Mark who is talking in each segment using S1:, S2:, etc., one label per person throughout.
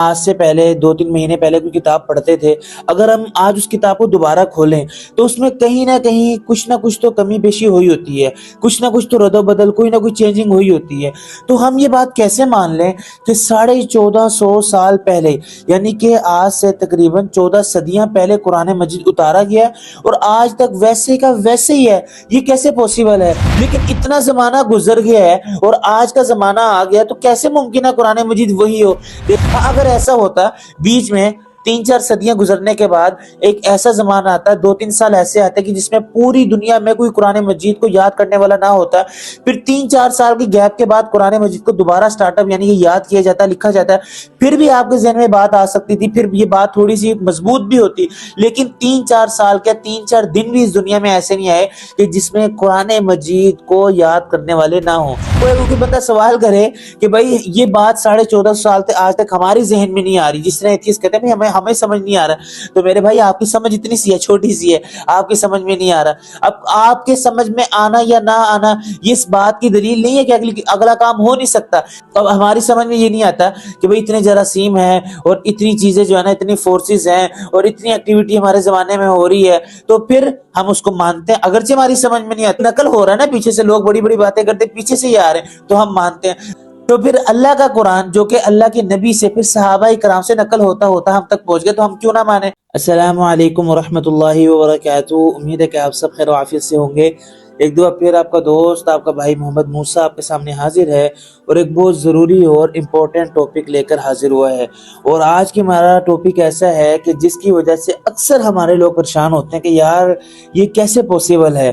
S1: آج سے پہلے 2-3 مہینے پہلے کوئی کتاب پڑھتے تھے، اگر ہم آج اس کتاب کو دوبارہ کھولیں تو اس میں کہیں نہ کہیں کچھ نہ کچھ تو کمی بیشی ہوئی ہوتی ہے، کچھ نہ کچھ تو رد و بدل، کوئی نہ کوئی چینجنگ ہوئی ہوتی ہے۔ تو ہم یہ بات کیسے مان لیں کہ 1450 سال پہلے، یعنی کہ آج سے تقریباً 14 صدیاں پہلے قرآن مجید اتارا گیا اور آج تک ویسے کا ویسے ہی ہے؟ یہ کیسے پوسیبل ہے؟ لیکن اتنا زمانہ گزر گیا ہے اور آج کا زمانہ آ گیا، تو کیسے ممکن ہے قرآن مجید وہی ہو؟ اگر ایسا ہوتا بیچ میں 3-4 صدیاں گزرنے کے بعد ایک ایسا زمانہ آتا، 2-3 سال ایسے آتے کہ جس میں پوری دنیا میں کوئی قرآن مجید کو یاد کرنے والا نہ ہوتا، پھر 3-4 سال کی گیپ کے بعد قرآن مجید کو دوبارہ سٹارٹ اپ یعنی کہ یاد کیا جاتا، لکھا جاتا ہے، پھر بھی آپ کے ذہن میں بات آ سکتی تھی، پھر یہ بات تھوڑی سی مضبوط بھی ہوتی۔ لیکن 3-4 سال کیا 3-4 دن بھی اس دنیا میں ایسے نہیں آئے کہ جس میں قرآن مجید کو یاد کرنے والے نہ ہوں۔ کوئی بندہ سوال کرے کہ بھائی یہ بات 1450 سال سے آج تک ہمارے ذہن میں نہیں آ رہی، جس طرح ایتھیسٹ کہتے ہیں ہمیں سمجھ نہیں آ رہا، تو میرے بھائی آپ کی سمجھ اتنی سی ہے، چھوٹی سی ہے، آپ کی سمجھ میں نہیں آ رہا۔ اب آپ کے سمجھ میں آنا یا نہ آنا یہ اس بات کی دلیل نہیں ہے کہ اگلا کام ہو نہیں سکتا۔ اب ہماری سمجھ میں یہ نہیں آتا کہ بھئی اتنے جراثیم ہیں اور اتنی چیزیں جو ہے نا، اتنی فورسز ہیں اور اتنی ایکٹیویٹی ہمارے زمانے میں ہو رہی ہے، تو پھر ہم اس کو مانتے ہیں، اگرچہ ہماری سمجھ میں نہیں آتی، نقل ہو رہا ہے نا پیچھے سے، لوگ بڑی بڑی باتیں کرتے پیچھے سے ہی آ رہے ہیں تو ہم مانتے ہیں۔ تو پھر اللہ کا قرآن جو کہ اللہ کے نبی سے پھر صحابہ کرام سے نقل ہوتا ہوتا ہم تک پہنچ گیا، تو ہم کیوں نہ مانیں؟ السلام علیکم ورحمۃ اللہ وبرکاتہ، امید ہے کہ آپ سب خیر و عافیت سے ہوں گے۔ ایک دو پھر آپ کا دوست، آپ کا بھائی محمد موسیٰ آپ کے سامنے حاضر ہے اور ایک بہت ضروری اور امپورٹنٹ ٹاپک لے کر حاضر ہوا ہے۔ اور آج کی ہمارا ٹاپک ایسا ہے کہ جس کی وجہ سے اکثر ہمارے لوگ پریشان ہوتے ہیں کہ یار یہ کیسے پوسیبل ہے۔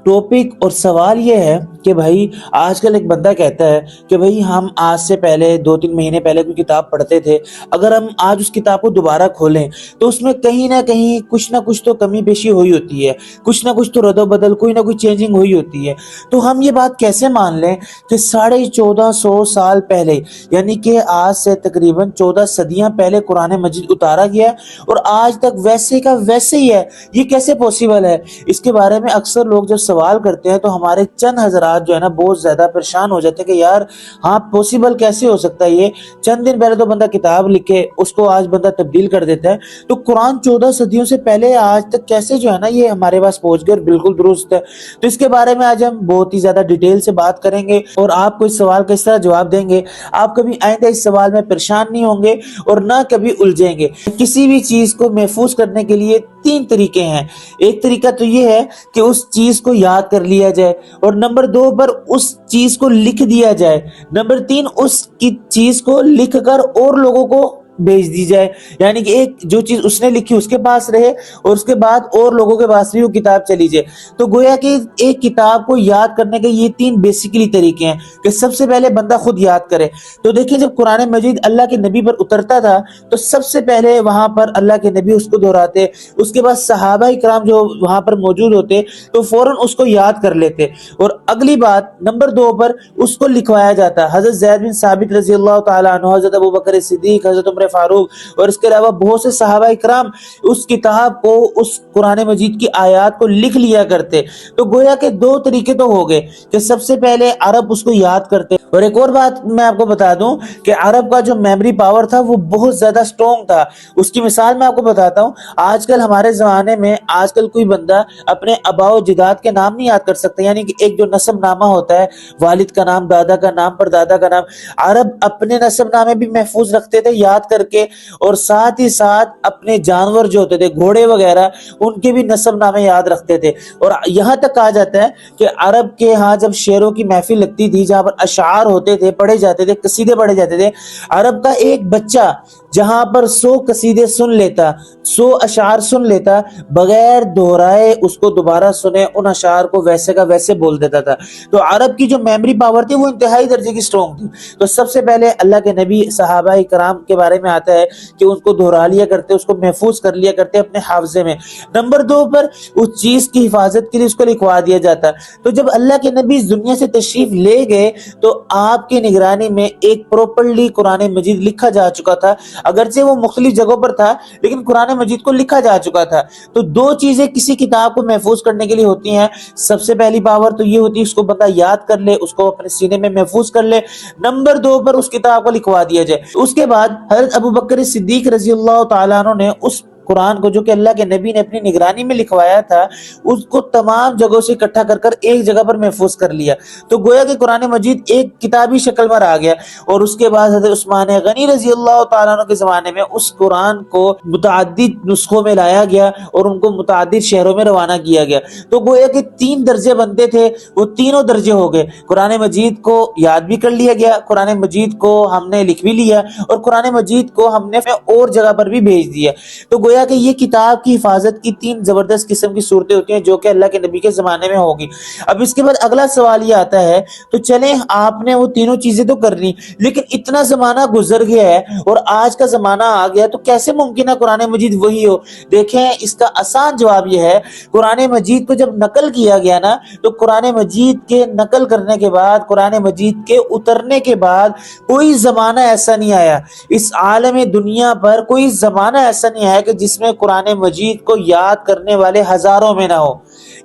S1: ٹاپک اور سوال یہ ہے کہ بھائی آج کل ایک بندہ کہتا ہے کہ بھائی ہم آج سے پہلے 2-3 مہینے پہلے کوئی کتاب پڑھتے تھے، اگر ہم آج اس کتاب کو دوبارہ کھولیں تو اس میں کہیں نہ کہیں کچھ نہ کچھ تو کمی بیشی ہوئی ہوتی ہے، کچھ نہ کچھ تو رد و بدل، کوئی نہ کوئی چینجنگ ہوئی ہوتی ہے۔ تو ہم یہ بات کیسے مان لیں کہ 1450 سال پہلے، یعنی کہ آج سے تقریباً 14 صدیاں پہلے قرآن مجید اتارا گیا اور آج تک ویسے کا ویسے ہی ہے؟ یہ کیسے پوسیبل ہے؟ اس کے بارے میں اکثر لوگ جب سوال کرتے ہیں تو ہمارے چند حضرات جو ہے نا بہت زیادہ پریشان ہو جاتے ہیں کہ یار ہاں پوسیبل کیسے ہو سکتا ہے؟ یہ چند دن پہلے تو بندہ کتاب لکھے اس کو آج بندہ تبدیل کر دیتا ہے، تو قرآن 14 صدیوں سے پہلے آج تک کیسے جو ہے نا یہ ہمارے پاس پہنچ گئے؟ بالکل درست ہے۔ تو اس کے بارے میں آج ہم بہت ہی زیادہ ڈیٹیل سے بات کریں گے اور آپ کو اس سوال کا اس طرح جواب دیں گے، آپ کبھی آئندہ اس سوال میں پریشان نہیں ہوں گے اور نہ کبھی الجھیں گے۔ کسی بھی چیز کو محفوظ کرنے کے لیے 3 طریقے ہیں۔ ایک طریقہ تو یہ ہے کہ اس چیز کو یاد کر لیا جائے، اور نمبر 2 پر اس چیز کو لکھ دیا جائے، نمبر 3 اس کی چیز کو لکھ کر اور لوگوں کو بھیج دی جائے، یعنی کہ ایک جو چیز اس نے لکھی اس کے پاس رہے اور اس کے بعد اور لوگوں کے پاس بھی وہ کتاب چلی جائے۔ تو گویا کہ ایک کتاب کو یاد کرنے کے یہ 3 بیسیکلی طریقے ہیں کہ سب سے پہلے بندہ خود یاد کرے۔ تو دیکھیں جب قرآن مجید اللہ کے نبی پر اترتا تھا تو سب سے پہلے وہاں پر اللہ کے نبی اس کو دہراتے، اس کے بعد صحابہ کرام جو وہاں پر موجود ہوتے تو فوراً اس کو یاد کر لیتے، اور اگلی بات نمبر 2 پر اس کو لکھوایا جاتا۔ حضرت زید بن ثابت رضی اللہ تعالیٰ عنہ، حضرت ابوبکر صدیق، حضرت عمر فاروق اور اس کے علاوہ بہت سے صحابہ کرام اس کتاب کو، اس قرآن مجید کی آیات کو لکھ لیا کرتے۔ تو گویا کہ 2 طریقے تو ہو گئے کہ سب سے پہلے عرب اس کو یاد کرتے، اور ایک اور بات میں آپ کو بتا دوں کہ عرب کا جو میموری پاور تھا وہ بہت زیادہ سٹرونگ تھا۔ اس کی مثال میں آپ کو بتاتا ہوں، آج کل ہمارے زمانے میں آج کل کوئی بندہ اپنے آباء و جداد کے نام نہیں یاد کر سکتا، یعنی کہ ایک جو نسب نامہ ہوتا ہے، والد کا نام، دادا کا نام، پردادا کا نام، عرب اپنے نسب نامے بھی محفوظ رکھتے تھے یاد کر کے، اور ساتھ ہی ساتھ اپنے جانور جو ہوتے تھے گھوڑے وغیرہ ان کے بھی نسب نامے یاد رکھتے تھے۔ اور یہاں تک کہا جاتا ہے کہ عرب کے ہاں جب شعروں کی محفل لگتی تھی جہاں پر اشعار ہوتے تھے، پڑھے جاتے تھے، قصیدے پڑھے جاتے تھے، عرب کا ایک بچہ جہاں پر 100 قصیدے سن لیتا، 100 اشعار سن لیتا، بغیر دہرائے اس کو دوبارہ سنے ان اشعار کو ویسے کا ویسے بول دیتا تھا۔ تو عرب کی جو میموری پاور تھی وہ انتہائی درجے کی سٹرونگ تھی۔ تو سب سے پہلے اللہ کے نبی صحابہ کرام کے بارے میں آتا ہے کہ ان کو دہرا لیا کرتے، اس کو محفوظ کر لیا کرتے اپنے حافظے میں۔ نمبر 2 پر اس چیز کی حفاظت کے لیے اس کو لکھوا دیا جاتا۔ تو جب اللہ کے نبی اس دنیا سے تشریف لے گئے تو آپ کی نگرانی میں ایک پراپرلی قرآن مجید لکھا جا چکا تھا، اگرچہ وہ مختلف جگہوں پر تھا لیکن قرآن مجید کو لکھا جا چکا تھا۔ تو 2 چیزیں کسی کتاب کو محفوظ کرنے کے لیے ہوتی ہیں۔ سب سے پہلی پاور تو یہ ہوتی ہے اس کو بندہ یاد کر لے، اس کو اپنے سینے میں محفوظ کر لے۔ نمبر 2 پر اس کتاب کو لکھوا دیا جائے۔ اس کے بعد حضرت ابو بکر صدیق رضی اللہ تعالیٰ عنہ نے اس قرآن کو جو کہ اللہ کے نبی نے اپنی نگرانی میں لکھوایا تھا اس کو تمام جگہوں سے اکٹھا کر کر ایک جگہ پر محفوظ کر لیا. تو گویا کہ قرآن مجید ایک کتابی شکل میں آ گیا. اور اس کے بعد حضرت عثمان غنی رضی اللہ تعالیٰ عنہ کے زمانے میں اس قرآن کو متعدد نسخوں میں لایا گیا اور ان کو متعدد شہروں میں روانہ کیا گیا. تو گویا کہ 3 درجے بنتے تھے، وہ تینوں درجے ہو گئے. قرآن مجید کو یاد بھی کر لیا گیا، قرآن مجید کو ہم نے لکھ بھی لیا، اور قرآن مجید کو ہم نے اور جگہ پر بھی بھیج دیا. تو گویا کہ یہ کتاب کی حفاظت کی 3 زبردست قسم کی صورتیں ہوتی ہیں جو کہ اللہ کے نبی کے زمانے میں ہوگی. اب اس کے بعد اگلا سوال یہ آتا ہے، تو چلیں آپ نے وہ تینوں چیزیں تو کر لی، لیکن اتنا زمانہ گزر گیا ہے اور آج کا زمانہ آ گیا، تو کیسے ممکن ہے قرآن مجید وہی ہو؟ دیکھیں اس کا آسان جواب یہ ہے، قرآن مجید کو جب نقل کیا گیا نا، تو قرآن مجید کے نقل کرنے کے بعد، قرآن مجید کے اترنے کے بعد کوئی زمانہ ایسا نہیں آیا، اس عالم دنیا پر کوئی زمانہ ایسا نہیں آیا کہ جس میں قرآن مجید کو یاد کرنے والے ہزاروں میں نہ ہو.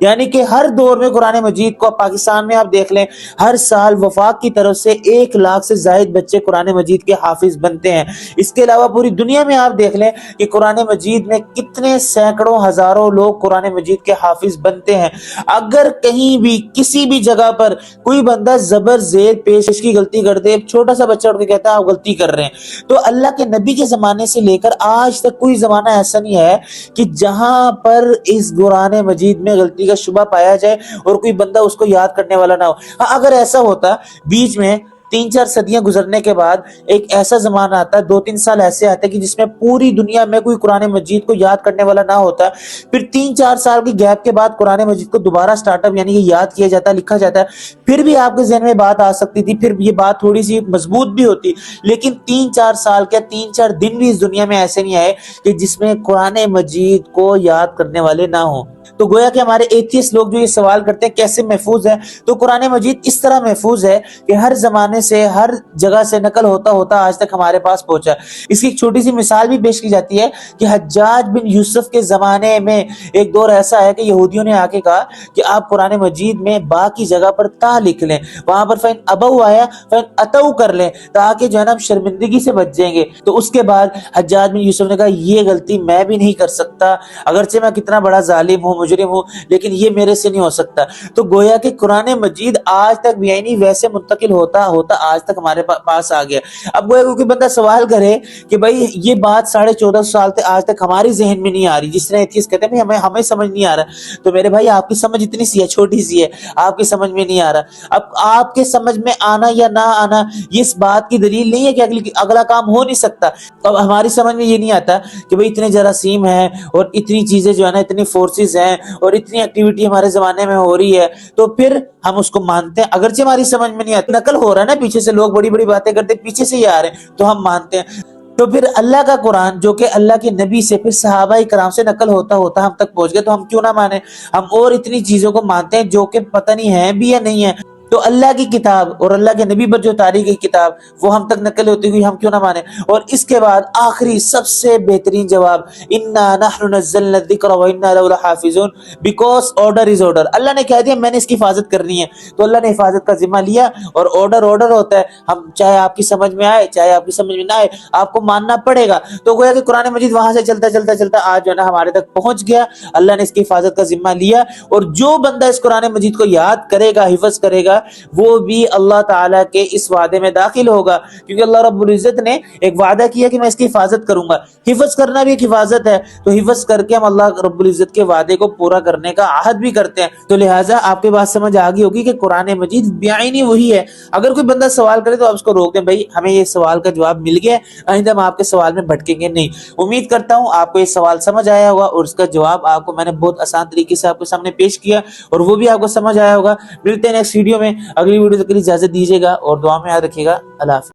S1: یعنی کہ ہر دور میں قرآن مجید کو، پاکستان میں آپ دیکھ لیں، ہر سال وفاق کی طرف سے 1 لاکھ سے زائد بچے قرآن مجید کے حافظ بنتے ہیں. اس کے علاوہ پوری دنیا میں آپ دیکھ لیں کہ قرآن مجید میں کتنے سینکڑوں ہزاروں لوگ قرآن مجید کے حافظ بنتے ہیں. اگر کہیں بھی کسی بھی جگہ پر کوئی بندہ زبر زیر پیش کی غلطی کر دے، چھوٹا سا بچہ اٹھ کے کہتا ہے آپ غلطی کر رہے ہیں، تو اللہ کے نبی کے زمانے سے لے کر آج تک کوئی زمانہ ایسا نہیں ہے کہ جہاں پر اس قرآن مجید میں غلطی کا شبہ پایا جائے اور کوئی بندہ اس کو یاد کرنے والا نہ ہو. ہاں اگر ایسا ہوتا، بیچ میں 3-4 صدیاں گزرنے کے بعد ایک ایسا زمانہ آتا ہے، 2-3 سال ایسے آتے ہیں کہ جس میں پوری دنیا میں کوئی قرآن مجید کو یاد کرنے والا نہ ہوتا، پھر 3-4 سال کی گیپ کے بعد قرآن مجید کو دوبارہ سٹارٹ اپ یعنی کہ یاد کیا جاتا ہے، لکھا جاتا ہے، پھر بھی آپ کے ذہن میں بات آ سکتی تھی، پھر یہ بات تھوڑی سی مضبوط بھی ہوتی. لیکن 3-4 سال کیا 3-4 دن بھی اس دنیا میں ایسے نہیں آئے کہ جس میں قرآن مجید کو یاد کرنے والے نہ ہوں. تو گویا کہ ہمارے ایتھیسٹ لوگ جو یہ سوال کرتے ہیں کیسے محفوظ ہے، تو قرآن مجید اس طرح محفوظ ہے کہ ہر زمانے سے، ہر جگہ سے نقل ہوتا ہوتا آج تک ہمارے پاس پہنچا. اس کی ایک چھوٹی سی مثال بھی پیش کی جاتی ہے کہ حجاج بن یوسف کے زمانے میں ایک دور ایسا ہے کہ یہودیوں نے آ کے کہا کہ آپ قرآن مجید میں با کی جگہ پر تا لکھ لیں، وہاں پر فَإِنْ أَبَوْا آیا فَإِنْ أَتَوْا کر لیں، تاکہ جو ہے نا شرمندگی سے بچ جائیں گے. تو اس کے بعد حجاج بن یوسف نے کہا یہ غلطی میں بھی نہیں کر سکتا، اگرچہ میں کتنا بڑا ظالم ہوں، مجرم ہوں، لیکن یہ میرے سے نہیں ہو سکتا. تو گویا کہ قرآن مجید آج تک بھی یعنی ویسے منتقل ہوتا ہوتا آج تک ہمارے پاس آ گیا. اب گویا کہ کوئی بندہ سوال کرے کہ بھائی یہ بات 1450 سال سے آج تک ہماری ذہن میں نہیں آ رہی، جس طرح ایتھیسٹ کہتے ہیں ہمیں سمجھ نہیں آ رہا، تو میرے بھائی آپ کی سمجھ اتنی سی ہے، چھوٹی سی ہے، آپ کی سمجھ میں نہیں آ رہا. اب آپ کے سمجھ میں آنا یا نہ آنا یہ اس بات کی دلیل نہیں ہے کہ اگلا کام ہو نہیں سکتا. اب ہماری سمجھ میں یہ نہیں آتا کہ بھئی اتنے جراثیم ہیں اور اتنی چیزیں جو ہے نا، اتنی فورسز ہیں اور اتنی ایکٹیویٹی ہمارے زمانے میں ہو رہی ہے، تو پھر ہم اس کو مانتے ہیں، اگرچہ ہماری سمجھ میں نہیں آتی، نقل ہو رہا ہے نا پیچھے سے، لوگ بڑی بڑی باتیں کرتے پیچھے سے ہی آ رہے ہیں تو ہم مانتے ہیں. تو پھر اللہ کا قرآن جو کہ اللہ کے نبی سے پھر صحابہ کرام سے نقل ہوتا ہوتا ہم تک پہنچ گیا، تو ہم کیوں نہ مانیں؟ ہم اور اتنی چیزوں کو مانتے ہیں جو کہ پتہ نہیں ہے بھی یا نہیں ہے. تو اللہ کی کتاب اور اللہ کے نبی پر جو اتاری گئی کتاب وہ ہم تک نقل ہوتی ہوئی ہم کیوں نہ مانیں؟ اور اس کے بعد آخری سب سے بہترین جواب، انا نحن نزلنا الذکر وانا لہ لحافظون، بیکاز آرڈر از آرڈر. اللہ نے کہہ دیا میں نے اس کی حفاظت کرنی ہے، تو اللہ نے حفاظت کا ذمہ لیا، اور آرڈر ہوتا ہے، ہم چاہے آپ کی سمجھ میں آئے چاہے آپ کی سمجھ میں نہ آئے آپ کو ماننا پڑے گا. تو گویا کہ قرآن مجید وہاں سے چلتا آج جو ہے نا ہمارے تک پہنچ گیا، اللہ نے اس کی حفاظت کا ذمہ لیا. اور جو بندہ اس قرآن مجید کو یاد کرے گا، حفظ کرے گا، وہ بھی اللہ تعالیٰ کے اس وعدے میں داخل ہوگا، کیونکہ اللہ رب العزت نے ایک وعدہ کیا کہ میں اس کی حفاظت کروں گا. حفظ کرنا بھی ایک حفاظت ہے، تو حفظ کر کے ہم اللہ رب العزت کے وعدے کو پورا کرنے کا عہد بھی کرتے ہیں. تو لہٰذا آپ کے بات سمجھ آ گئی ہوگی کہ قرآن مجید بعینی وہی ہے. اگر کوئی بندہ سوال کرے تو آپ اس کو روک دیں، بھائی ہمیں یہ سوال کا جواب مل گیا، آئندہ ہم آپ کے سوال میں بھٹکیں گے نہیں. امید کرتا ہوں آپ کو یہ سوال سمجھ آیا ہوگا اور اس کا جواب آپ کو میں نے بہت آسان طریقے سے آپ کے سامنے پیش کیا، اور وہ بھی آپ کو سمجھ آیا ہوگا. ملتے ہیں نیکسٹ ویڈیو میں. اگلی ویڈیو تک کے لیے اجازت دیجیے گا اور دعا میں یاد رکھیے گا. اللہ حافظ.